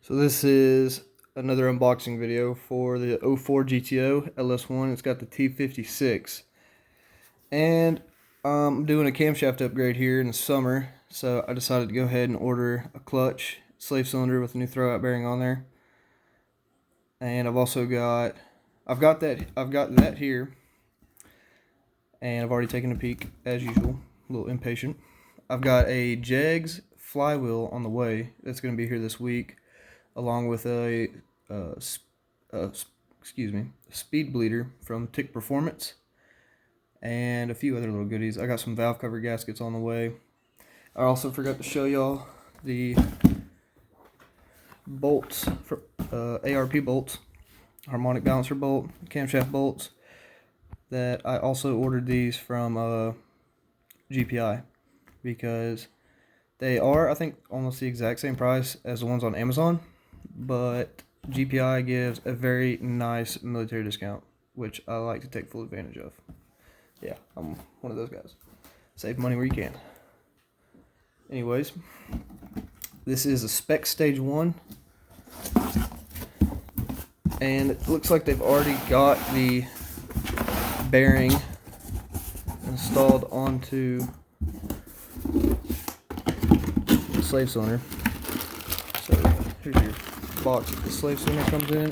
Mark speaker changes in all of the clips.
Speaker 1: So this is another unboxing video for the 04 GTO LS1. It's got the T56. And I'm doing a camshaft upgrade here in the summer, so I decided to go ahead and order a clutch slave cylinder with a new throwout bearing on there. And I've got that here, and I've already taken a peek as usual, a little impatient. I've got a JEGS flywheel on the way that's going to be here this week, along with a speed bleeder from Tick Performance, and a few other little goodies. I got some valve cover gaskets on the way. I also forgot to show y'all the bolts for ARP bolts, harmonic balancer bolt, camshaft bolts, that I also ordered these from GPI because they are, I think, almost the exact same price as the ones on Amazon, but GPI gives a very nice military discount, which I like to take full advantage of. Yeah, I'm one of those guys. Save money where you can. Anyways, this is a SPEC Stage 1, and it looks like they've already got the bearing installed onto the slave cylinder. So here's your box that the slave cylinder comes in.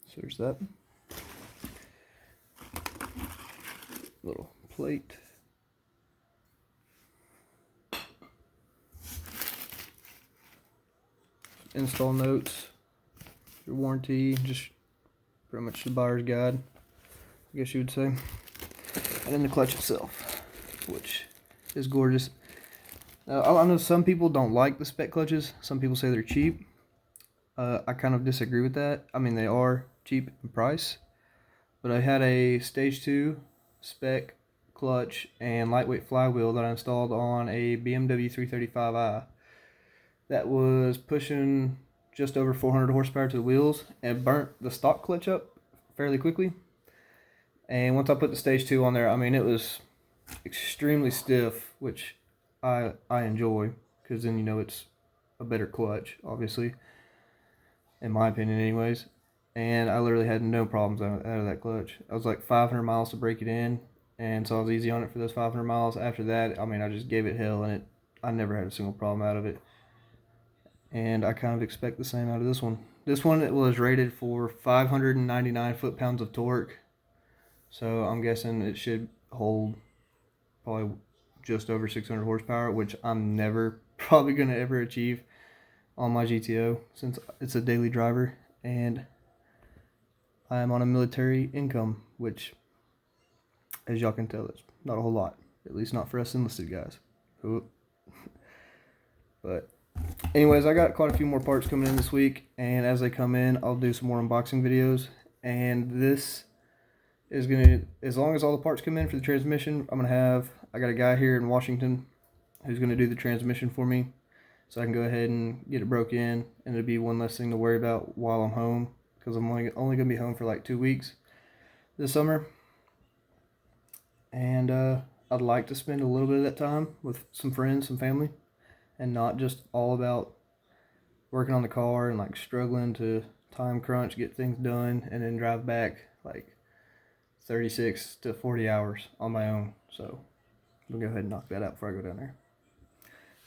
Speaker 1: So there's that little plate. Install notes, your warranty, just pretty much the buyer's guide, I guess you would say. And then the clutch itself, which is gorgeous. Now, I know some people don't like the SPEC clutches. Some people say they're cheap. I kind of disagree with that. I mean, they are cheap in price, but I had a Stage 2 SPEC clutch and lightweight flywheel that I installed on a BMW 335i. That was pushing just over 400 horsepower to the wheels and burnt the stock clutch up fairly quickly. And once I put the Stage 2 on there, I mean, it was extremely stiff, which I enjoy, because then you know it's a better clutch, obviously, in my opinion anyways. And I literally had no problems out of that clutch. I was like 500 miles to break it in, and so I was easy on it for those 500 miles. After that, I mean, I just gave it hell, and I never had a single problem out of it. And I kind of expect the same out of this one. This one, it was rated for 599 foot-pounds of torque, so I'm guessing it should hold probably just over 600 horsepower, which I'm never probably going to ever achieve on my GTO, since it's a daily driver and I am on a military income, which, as y'all can tell, is not a whole lot, at least not for us enlisted guys. But anyways, I got quite a few more parts coming in this week, and as they come in, I'll do some more unboxing videos. And this is gonna, as long as all the parts come in for the transmission, I got a guy here in Washington who's gonna do the transmission for me, so I can go ahead and get it broke in, and it'll be one less thing to worry about while I'm home, because I'm only gonna be home for like 2 weeks this summer. And I'd like to spend a little bit of that time with some friends, some family, and not just all about working on the car and like struggling to time crunch, get things done, and then drive back like 36 to 40 hours on my own. So we'll go ahead and knock that out before I go down there.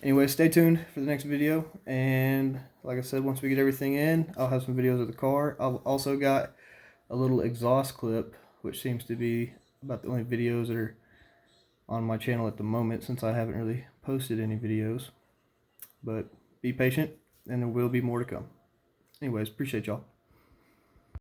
Speaker 1: Anyway, stay tuned for the next video, and like I said, once we get everything in, I'll have some videos of the car. I've also got a little exhaust clip, which seems to be about the only videos that are on my channel at the moment, since I haven't really posted any videos. But be patient, and there will be more to come. Anyways, appreciate y'all.